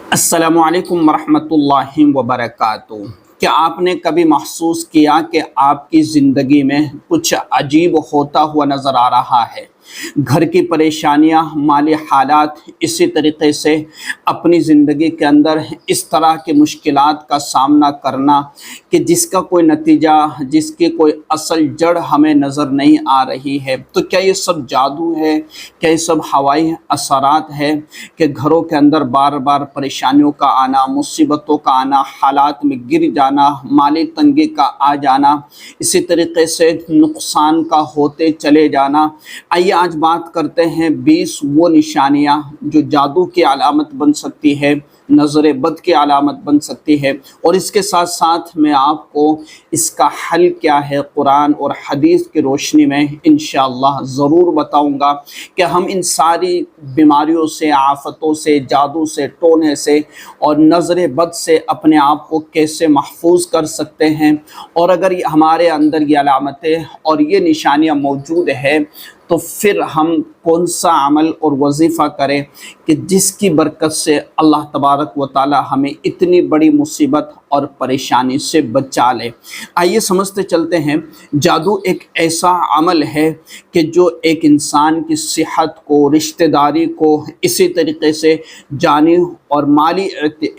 अस्सलामु अलैकुम वरहमतुल्लाहि वबरकातुहू। क्या आपने कभी महसूस किया कि आपकी ज़िंदगी में कुछ अजीब होता हुआ नज़र आ रहा है? घर की परेशानियां, माली हालात, इसी तरीके से अपनी ज़िंदगी के अंदर इस तरह की मुश्किलात का सामना करना कि जिसका कोई नतीजा, जिसकी कोई असल जड़ हमें नज़र नहीं आ रही है। तो क्या ये सब जादू है? क्या ये सब हवाई असरात है कि घरों के अंदर बार बार परेशानियों का आना, मुसीबतों का आना, हालात में गिर जाना, माली तंगी का आ जाना, इसी तरीके से नुकसान का होते चले जाना। आइए आज बात करते हैं 20 वो निशानियां जो जादू की अलामत बन सकती है, नज़र बद की अलामत बन सकती है, और इसके साथ साथ मैं आपको इसका हल क्या है कुरान और हदीस की रोशनी में इंशाअल्लाह ज़रूर बताऊंगा कि हम इन सारी बीमारियों से, आफतों से, जादू से, टोने से और नज़र बद से अपने आप को कैसे महफूज कर सकते हैं। और अगर हमारे अंदर ये अलामतें और ये निशानियाँ मौजूद है तो फिर हम कौन सा अमल और वजीफ़ा करें कि जिसकी बरकत से अल्लाह तबारक व ताला हमें इतनी बड़ी मुसीबत और परेशानी से बचा ले। आइए समझते चलते हैं। जादू एक ऐसा अमल है कि जो एक इंसान की सेहत को, रिश्तेदारी को, इसी तरीके से जानी और माली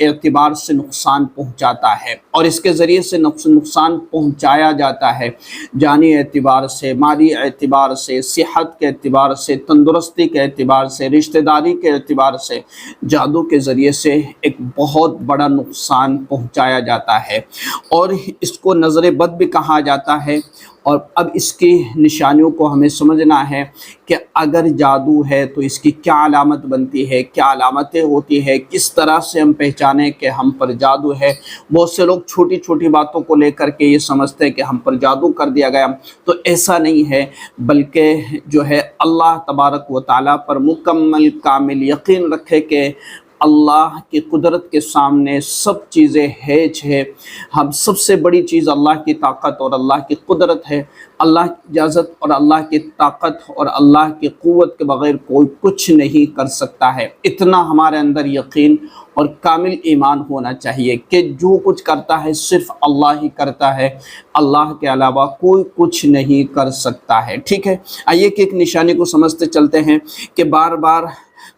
एतबार से नुकसान पहुंचाता है, और इसके ज़रिए से नुकसान पहुंचाया जाता है। जानी एतबार से, माली एतबार से, सेहत के एतबार से, तंदुरुस्ती के एतबार से, रिश्तेदारी के एतबार से जादू के ज़रिए से एक बहुत बड़ा नुकसान पहुंचाया जाता है, और इसको नज़र बद भी कहा जाता है। और अब इसकी निशानियों को हमें समझना है कि अगर जादू है तो इसकी क्या अलामत बनती है, क्या अलामतें होती है, किस तरह से हम पहचानें कि हम पर जादू है। बहुत से लोग छोटी छोटी बातों को लेकर के ये समझते हैं कि हम पर जादू कर दिया गया, तो ऐसा नहीं है, बल्कि जो है अल्लाह तबारक व ताला पर मुकम्मल कामिल यकीन रखे कि अल्लाह की कुदरत के सामने सब चीज़ें हेज है। हम सबसे बड़ी चीज़ अल्लाह की ताकत और अल्लाह की कुदरत है। अल्लाह की इजाज़त और अल्लाह की ताकत और अल्लाह की क़ुव्वत के बग़ैर कोई कुछ नहीं कर सकता है। इतना हमारे अंदर यकीन और कामिल ईमान होना चाहिए कि जो कुछ करता है सिर्फ़ अल्लाह ही करता है, अल्लाह के अलावा कोई कुछ नहीं कर सकता है। ठीक है, आइए कि एक निशानी को समझते चलते हैं कि बार बार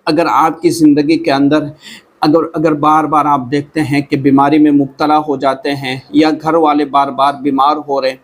अगर आपकी ज़िंदगी के अंदर अगर बार बार आप देखते हैं कि बीमारी में मुब्तला हो जाते हैं, या घर वाले बार बार बीमार हो रहे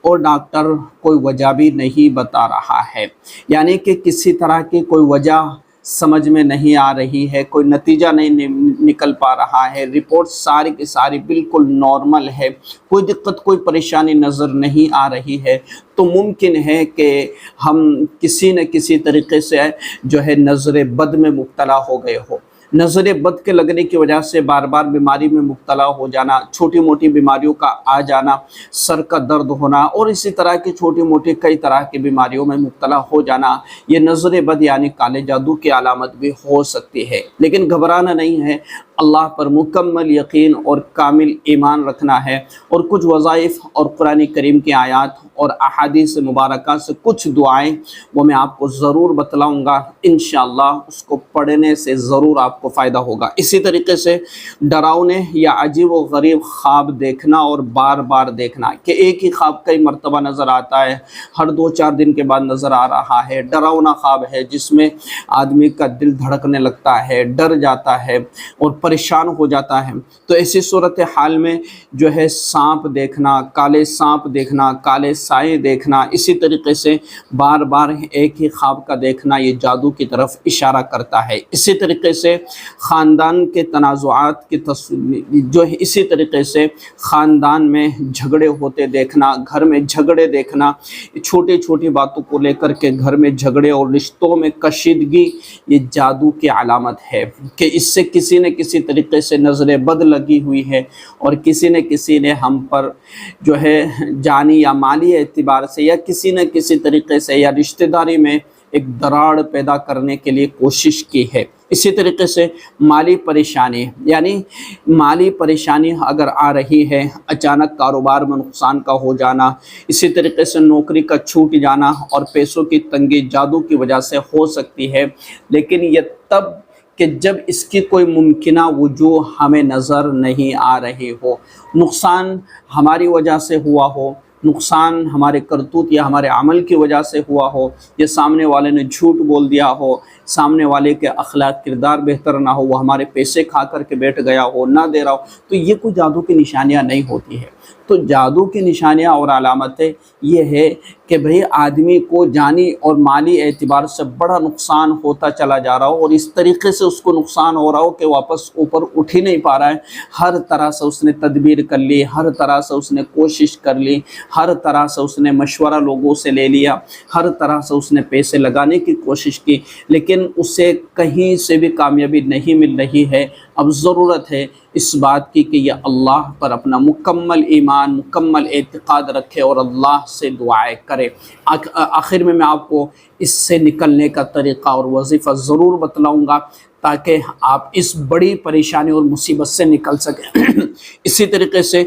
और डॉक्टर कोई वजह भी नहीं बता रहा है, यानी कि किसी तरह की कोई वजह समझ में नहीं आ रही है, कोई नतीजा नहीं निकल पा रहा है, रिपोर्ट सारी की सारी बिल्कुल नॉर्मल है, कोई दिक्कत, कोई परेशानी नज़र नहीं आ रही है, तो मुमकिन है कि हम किसी न किसी तरीके से जो है नज़र बद में मुब्तला हो गए हो। नज़र बद के लगने की वजह से बार बार बीमारी में मुब्तला हो जाना, छोटी मोटी बीमारियों का आ जाना, सर का दर्द होना और इसी तरह की छोटी मोटी कई तरह की बीमारियों में मुब्तला हो जाना, ये नज़र बद यानी काले जादू की अलामत भी हो सकती है। लेकिन घबराना नहीं है, अल्लाह पर मुकम्मल यकीन और कामिल ईमान रखना है, और कुछ वज़ाइफ और कुरान करीम की आयात और अहादीस मुबारका से कुछ दुआएं वो मैं आपको ज़रूर बतलाऊँगा। इंशाअल्लाह उसको पढ़ने से ज़रूर आपको फ़ायदा होगा। इसी तरीके से डरावने या अजीब व गरीब ख्वाब देखना और बार बार देखना कि एक ही ख्वाब कई मरतबा नज़र आता है, हर 2-4 दिन के बाद नज़र आ रहा है, डरावना ख्वाब है जिसमें आदमी का दिल धड़कने लगता है, डर जाता है और परेशान हो जाता है। तो ऐसी सूरत हाल में जो है सांप देखना, काले सांप देखना, काले साए देखना, इसी तरीके से बार बार एक ही ख्वाब का देखना, ये जादू की तरफ इशारा करता है। इसी तरीके से ख़ानदान के तनाज़ुआत की तस्वीर जो है, इसी तरीके से ख़ानदान में झगड़े होते देखना, घर में झगड़े देखना, छोटी छोटी बातों को लेकर के घर में झगड़े और रिश्तों में कशीदगी, ये जादू की अलामत है कि इससे किसी न किसी तरीके से नज़र बद लगी हुई है, और किसी ने हम पर जो है जानी या माली एतबार से या किसी न किसी तरीके से या रिश्तेदारी में एक दरार पैदा करने के लिए कोशिश की है। इसी तरीके से माली परेशानी, यानी माली परेशानी अगर आ रही है, अचानक कारोबार में नुकसान का हो जाना, इसी तरीके से नौकरी का छूट जाना और पैसों की तंगी जादू की वजह से हो सकती है। लेकिन ये तब کہ جب اس کی کوئی ممکنہ وجوہ ہمیں نظر نہیں آ رہی ہو، نقصان ہماری وجہ سے ہوا ہو، نقصان ہمارے کرتوت یا ہمارے عمل کی وجہ سے ہوا ہو، یا سامنے والے نے جھوٹ بول دیا ہو، سامنے والے کے اخلاق کردار بہتر نہ ہو، وہ ہمارے پیسے کھا کر کے بیٹھ گیا ہو، نہ دے رہا ہو، تو یہ کوئی جادو کی نشانیاں نہیں ہوتی ہے۔ تو جادو کی نشانیاں اور علامتیں یہ ہے کہ بھئی آدمی کو جانی اور مالی اعتبار سے بڑا نقصان ہوتا چلا جا رہا ہو، اور اس طریقے سے اس کو نقصان ہو رہا ہو کہ واپس اوپر اٹھ ہی نہیں پا رہا ہے۔ ہر طرح سے اس نے تدبیر کر لی، ہر طرح سے اس نے کوشش کر لی، ہر طرح سے اس نے مشورہ لوگوں سے لے لیا، ہر طرح سے اس نے پیسے لگانے کی کوشش کی، لیکن اسے کہیں سے بھی کامیابی نہیں مل رہی ہے۔ اب ضرورت ہے اس بات کی کہ یہ اللہ پر اپنا مکمل ایمان، مکمل اعتقاد رکھے اور اللہ سے دعائیں کرے۔ آخر میں آپ کو اس سے نکلنے کا طریقہ اور وظیفہ ضرور بتلاؤں گا تاکہ آپ اس بڑی پریشانی اور مصیبت سے نکل سکیں۔ اسی طریقے سے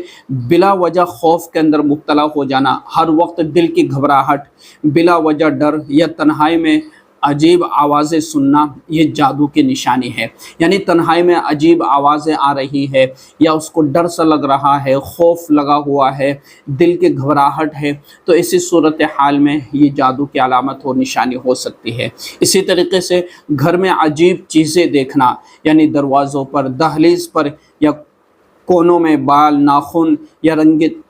بلا وجہ خوف کے اندر مبتلا ہو جانا، ہر وقت دل کی گھبراہٹ، بلا وجہ ڈر یا تنہائی میں عجیب آوازیں سننا، یہ جادو کی نشانی ہے۔ یعنی تنہائی میں عجیب آوازیں آ رہی ہے، یا اس کو ڈر سا لگ رہا ہے، خوف لگا ہوا ہے، دل کی گھبراہٹ ہے، تو اسی صورتحال میں یہ جادو کی علامت اور نشانی ہو سکتی ہے۔ اسی طریقے سے گھر میں عجیب چیزیں دیکھنا، یعنی دروازوں پر، دہلیز پر یا کونوں میں بال، ناخن یا رنگت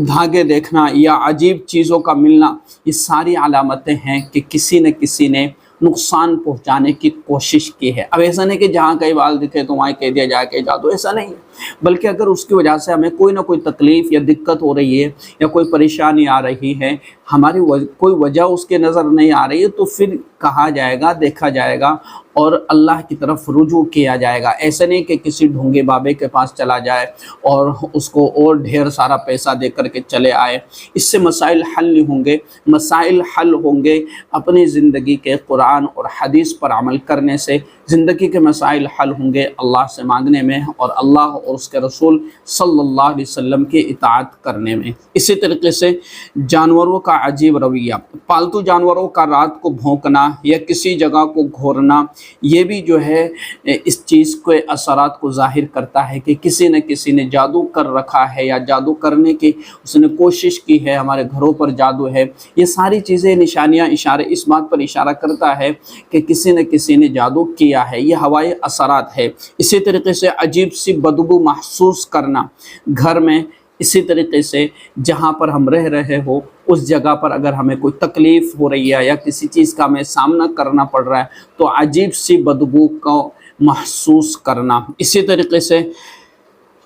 دھاگے دیکھنا یا عجیب چیزوں کا ملنا، یہ ساری علامتیں ہیں کہ کسی نہ کسی نے نقصان پہنچانے کی کوشش کی ہے۔ اب ایسا نہیں کہ جہاں کئی بال دکھے تو وہاں کہہ دیا جائے کہ جادو، ایسا نہیں ہے، بلکہ اگر اس کی وجہ سے ہمیں کوئی نہ کوئی تکلیف یا دقت ہو رہی ہے یا کوئی پریشانی آ رہی ہے، ہماری کوئی وجہ اس کے نظر نہیں آ رہی ہے، تو پھر کہا جائے گا، دیکھا جائے گا اور اللہ کی طرف رجوع کیا جائے گا۔ ایسا نہیں کہ کسی ڈھونگے بابے کے پاس چلا جائے اور اس کو اور ڈھیر سارا پیسہ دے کر کے چلے آئے۔ اس سے مسائل حل نہیں ہوں گے۔ مسائل حل ہوں گے اپنی زندگی کے قرآن اور حدیث پر عمل کرنے سے، زندگی کے مسائل حل ہوں گے اللہ سے مانگنے میں اور اللہ اور اس کے رسول صلی اللہ علیہ وسلم کی اطاعت کرنے میں۔ اسی طریقے سے جانوروں کا عجیب رویہ، پالتو جانوروں کا رات کو بھونکنا یا کسی جگہ کو گھورنا، یہ بھی جو ہے اس چیز کے اثرات کو ظاہر کرتا ہے کہ کسی نہ کسی نے جادو کر رکھا ہے یا جادو کرنے کی اس نے کوشش کی ہے، ہمارے گھروں پر جادو ہے۔ یہ ساری چیزیں، نشانیاں، اشارے اس بات پر اشارہ کرتا ہے کہ کسی نہ کسی نے جادو کیا ہے، یہ ہوائی اثرات ہے۔ اسی طریقے سے عجیب سی بدبو محسوس کرنا گھر میں، اسی طریقے سے جہاں پر ہم رہ رہے ہو اس جگہ پر اگر ہمیں کوئی تکلیف ہو رہی ہے یا کسی چیز کا ہمیں سامنا کرنا پڑ رہا ہے تو عجیب سی بدبو کو محسوس کرنا۔ اسی طریقے سے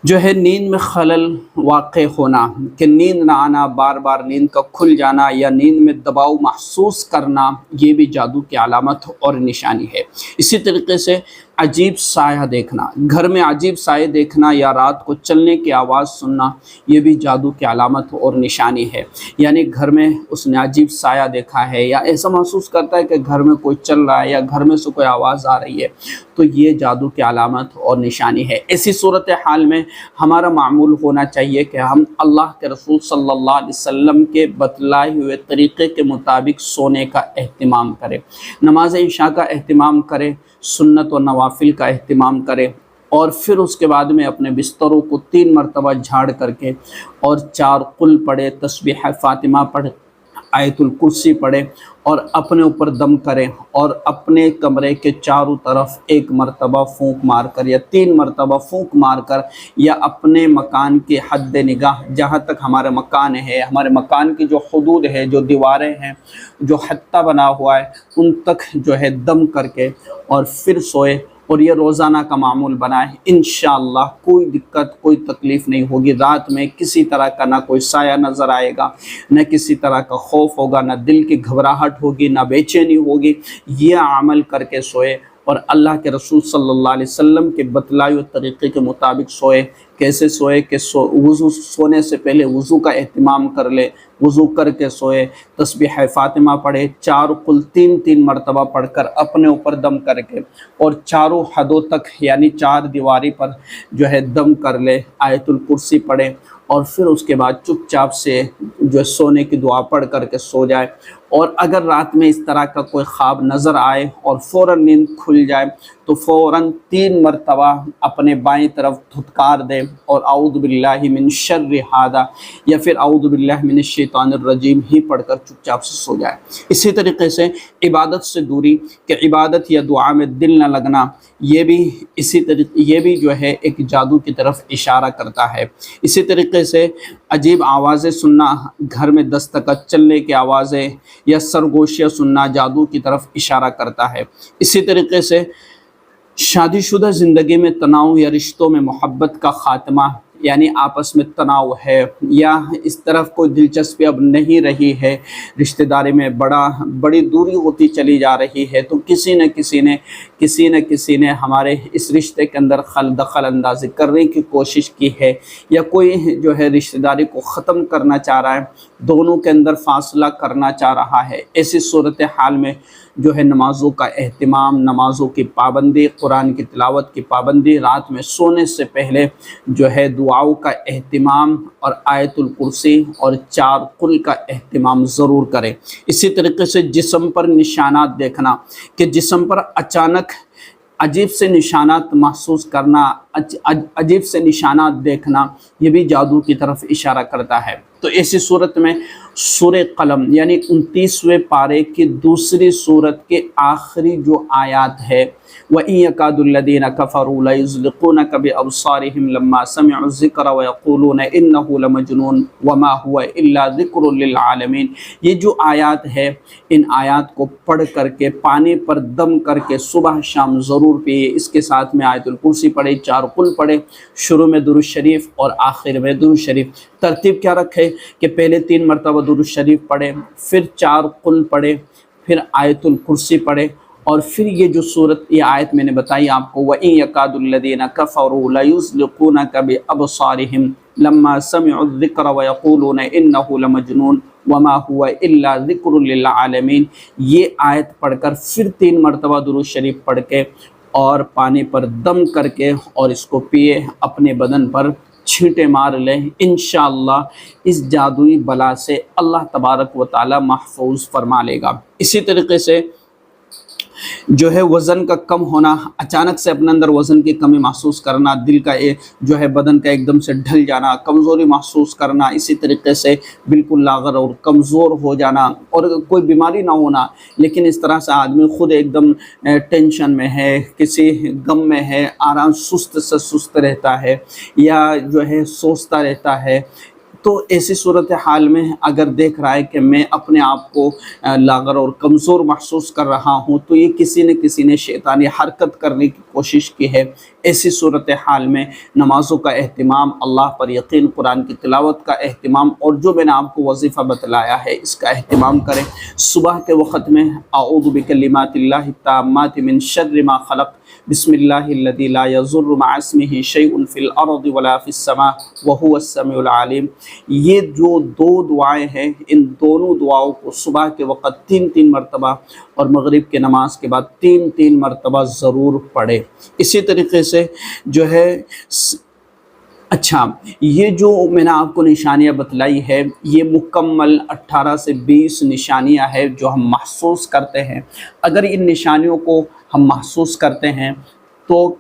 جو ہے نیند میں خلل واقع ہونا، کہ نیند نہ آنا، بار بار نیند کا کھل جانا یا نیند میں دباؤ محسوس کرنا، یہ بھی جادو کی علامت اور نشانی ہے۔ اسی طریقے سے عجیب سایہ دیکھنا، گھر میں عجیب سایہ دیکھنا یا رات کو چلنے کی آواز سننا، یہ بھی جادو کی علامت اور نشانی ہے۔ یعنی گھر میں اس نے عجیب سایہ دیکھا ہے یا ایسا محسوس کرتا ہے کہ گھر میں کوئی چل رہا ہے یا گھر میں سے کوئی آواز آ رہی ہے، تو یہ جادو کی علامت اور نشانی ہے۔ ایسی صورتحال میں ہمارا معمول ہونا چاہیے کہ ہم اللہ کے رسول صلی اللہ علیہ وسلم کے بتلائے ہوئے طریقے کے مطابق سونے کا اہتمام کریں، نماز عشاء کا اہتمام کریں، سنت و نوافل کا اہتمام کریں، اور پھر اس کے بعد میں اپنے بستروں کو 3 مرتبہ جھاڑ کر کے اور 4 قل پڑھے، تسبیح فاطمہ پڑھے، آیت الکرسی پڑھے اور اپنے اوپر دم کریں، اور اپنے کمرے کے چاروں طرف 1 مرتبہ پھونک مار کر یا 3 مرتبہ پھونک مار کر، یا اپنے مکان کی حد نگاہ، جہاں تک ہمارے مکان ہے، ہمارے مکان کی جو حدود ہے، جو دیواریں ہیں، جو حتہ بنا ہوا ہے، ان تک جو ہے دم کر کے اور پھر سوئے، اور یہ روزانہ کا معمول بنائے۔ انشاءاللہ کوئی دقت، کوئی تکلیف نہیں ہوگی۔ رات میں کسی طرح کا نہ کوئی سایہ نظر آئے گا، نہ کسی طرح کا خوف ہوگا، نہ دل کی گھبراہٹ ہوگی، نہ بے چینی ہوگی۔ یہ عمل کر کے سوئے اور اللہ کے رسول صلی اللہ علیہ وسلم کے بتلائے ہوئے طریقے کے مطابق سوئے कैसे सोए कि वज़ू सोने से पहले वज़ू का एहतिमाम कर ले, वज़ू करके सोए, तस्बीह फ़ातिमा पढ़े, 4 कुल 3 मरतबा पढ़कर अपने ऊपर दम करके, और चारों हदों तक यानी 4 दीवारी पर जो है दम कर ले, आयतुल कुर्सी पढ़े, और फिर उसके बाद चुपचाप से जो सोने की दुआ पढ़ करके सो जाए। और अगर रात में इस तरह का कोई ख्वाब नज़र आए और फ़ौरन नींद खुल जाए तो फ़ौरन 3 मरतबा अपने बाईं तरफ धुतकार दे और औज़ु बिल्लाहि मिन शर्रि हादा या फिर औज़ु बिल्लाहि मिनश शैतानिर रजीम ही पढ़कर चुपचाप से सो जाए। इसी तरीके से इबादत से दूरी, कि इबादत या दुआ में दिल न लगना, ये भी जो है एक जादू की तरफ इशारा करता है। इसी तरीके से अजीब आवाज़ें सुनना, घर में दस्तखत, चलने की आवाज़ें या सरगोशियाँ सुनना जादू की तरफ इशारा करता है। इसी तरीके से शादीशुदा ज़िंदगी में तनाव या रिश्तों में मोहब्बत का ख़ात्मा, यानी आपस में तनाव है या इस तरफ कोई दिलचस्पी अब नहीं रही है, रिश्तेदारी में बड़ी दूरी होती चली जा रही है, तो किसी न किसी ने हमारे इस रिश्ते के अंदर दखल अंदाज़ी करने की कोशिश की है, या कोई जो है रिश्तेदारी को ख़त्म करना चाह रहा है, दोनों के अंदर फासला करना चाह रहा है। ऐसी सूरत हाल में जो है नमाज़ों का एहतिमाम, नमाज़ों की पाबंदी, कुरान की तिलावत की पाबंदी, रात में सोने से पहले जो है दुआओं का एहतिमाम और आयतुल कुर्सी और 4 कुल का एहतिमाम ज़रूर करें। इसी तरीके से जिस्म पर निशानात देखना, कि जिस्म पर अचानक अजीब से निशानात महसूस करना, अजीब से निशानात देखना, ये भी जादू की तरफ इशारा करता है। तो ऐसी सूरत में सूरह कलम यानी 29वें पारे की दूसरी सूरत के आखिरी जो आयत है, वइन यकादुल्लज़ीना कफ़रू लयुज़्लिक़ूनका बिअबसारिहिम लम्मा समिअु ज़िक्र व यक़ूलून इन्नहु लमजनून वमा हुवा इल्ला ज़िक्रुल लिल आलमीन, ये जो आयत है, इन आयत को पढ़ करके पानी पर दम करके सुबह शाम ज़रूर पिए। इसके साथ में आयतुल कुर्सी पढ़े, 4 कुल पढ़े, शुरू में दुरूद शरीफ और आखिर में दुरूद शरीफ। तरतीब क्या रखे कि पहले 3 मरतबा दुरूद शरीफ पढ़े, फिर 4 कुल पढ़े, फिर आयतुल कुर्सी पढ़े, और फिर ये जो सूरत, ये आयत मैंने बताई आपको, वइन यकादुल्लज़ीना कफ़रू लयुज़्लिक़ूनका बिअबसारिहिम लम्मा समिअु ज़िक्र व यक़ूलून इन्नहु लमजनून वमा हुवा इल्ला ज़िक्रुल लिल आलमीन, ये आयत पढ़कर फिर 3 मरतबा दुरूद शरीफ पढ़ के और पानी पर दम करके और इसको पिए, अपने बदन पर छींटे मार लें। इंशाअल्लाह इस जादुई बला से अल्लाह तबारक व तआला महफूज फरमा लेगा। इसी तरीके से जो है वज़न का कम होना, अचानक से अपने अंदर वज़न की कमी महसूस करना, दिल का जो है बदन का एकदम से ढल जाना, कमज़ोरी महसूस करना, इसी तरीके से बिल्कुल लाग़र और कमज़ोर हो जाना, और कोई बीमारी ना होना लेकिन इस तरह से आदमी ख़ुद एकदम टेंशन में है, किसी गम में है, आराम सुस्त से सुस्त रहता है या जो है सोचता रहता है। तो ऐसी सूरत हाल में अगर देख रहा है कि मैं अपने आप को लाग़र और कमज़ोर महसूस कर रहा हूँ, तो ये किसी न किसी ने शैतानी हरकत करने की कोशिश की है। ऐसी सूरत हाल में नमाज़ों का एहतिमाम, अल्लाह पर यकीन, कुरान की तिलावत का एहतिमाम, और जो मैंने आपको वजीफ़ा बतलाया है इसका एहतिमाम करें। सुबह के वक़्त में अऊज़ु बिकलिमातिल्लाहि ताम्माति मिन शर्रि मा खलक़, बिस्मिल्लाहिल्लज़ी ला यज़ुर्रु मअ इस्मिही शैउन फ़िल अर्ज़ि वला फ़िस समा व हुवस समीउल अलीम, ये जो 2 दुआएं हैं, इन दोनों दुआओं को सुबह के वक़्त 3 मरतबा और मगरिब के नमाज के बाद 3 मरतबा ज़रूर पढ़े। इसी तरीके से जो है अच्छा, ये जो मैंने आपको निशानियाँ बतलाई है, ये मुकम्मल 18 से 20 निशानियाँ हैं जो हम महसूस करते हैं। अगर इन निशानियों को हम महसूस करते हैं तो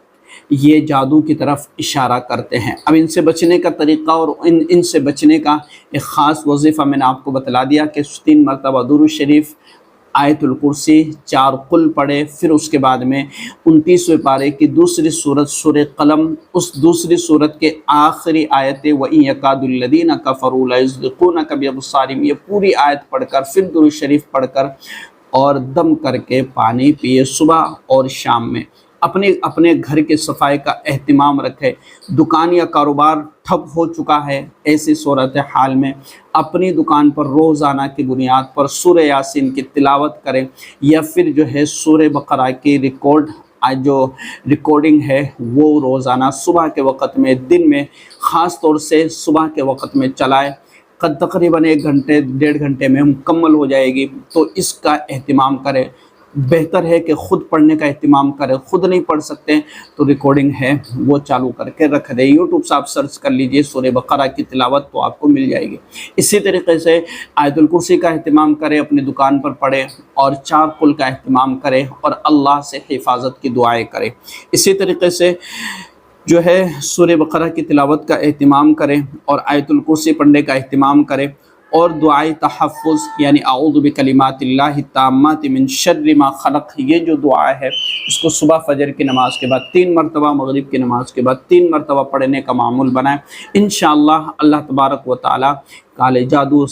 ये जादू की तरफ इशारा करते हैं। अब इनसे बचने का तरीक़ा और इनसे बचने का एक ख़ास वजीफ़ा मैंने आपको बतला दिया कि 3 मरतबा दुरूद शरीफ, आयतुल कुर्सी, 4 कुल पढ़े, फिर उसके बाद में 29वें पारे की दूसरी सूरत सूरह कलम, उस दूसरी सूरत के आखिरी आयत वइन यकादुल्लज़ीना कफ़रू लयुज़्लिक़ूनका बिअबसारिहिम, ये पूरी आयत पढ़कर फिर दुरूद शरीफ पढ़कर और दम करके पानी पिए सुबह और शाम में। अपने घर के सफाई का एहतिमाम रखें। दुकान या कारोबार ठप हो चुका है, ऐसी सूरत हाल में अपनी दुकान पर रोज़ाना की बुनियाद पर सूरह यासीन की तिलावत करें, या फिर जो है सूरह बकरा की रिकॉर्ड आज जो रिकॉर्डिंग है वो रोज़ाना सुबह के वक़्त में, दिन में ख़ास तौर से सुबह के वक़्त में चलाएं। तकरीबन 1 घंटे 1.5 घंटे में मुकम्मल हो जाएगी, तो इसका एहतिमाम करें। बेहतर है कि ख़ुद पढ़ने का एहतिमाम करें, ख़ुद नहीं पढ़ सकते तो रिकॉर्डिंग है वो चालू करके रख दें। यूट्यूब से आप सर्च कर लीजिए सूरह बकरा की तिलावत, तो आपको मिल जाएगी। इसी तरीके से आयतुल कुर्सी का एहतिमाम करें, अपनी दुकान पर पढ़ें और 4 कुल का एहतिमाम करें और अल्लाह से हिफाजत की दुआएँ करें। इसी तरीके से जो है सूरह बकरा की तिलावत का एहतिमाम करें और आयतुल कुर्सी पढ़ने का एहतिमाम करें और दुआए तहफ़्फ़ुज़ यानी अऊज़ु बिकलिमातिल्लाहि ताम्माति मिन शर्रि मा खलक़, ये जो दुआ है इसको सुबह फजर की नमाज़ के बाद 3 मरतबा, मगरिब की नमाज़ के बाद 3 मरतबा पढ़ने का मामूल बनाएं। इंशाअल्लाह अल्लाह तबारक व तआला काले जादू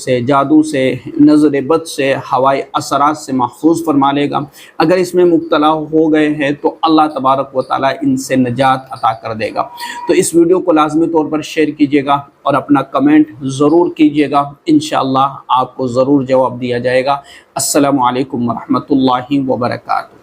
से, नज़र बद से, हवाई असरात से महफूज फरमा लेगा। अगर इसमें मुब्तला हो गए हैं तो अल्लाह तबारक व तआला इनसे नजात अता कर देगा। तो इस वीडियो को लाजमी तौर पर शेयर कीजिएगा और अपना कमेंट ज़रूर कीजिएगा, इंशाअल्लाह आपको ज़रूर जवाब दिया जाएगा। अस्सलामु अलैकुम व रहमतुल्लाहि व बरकातुहू।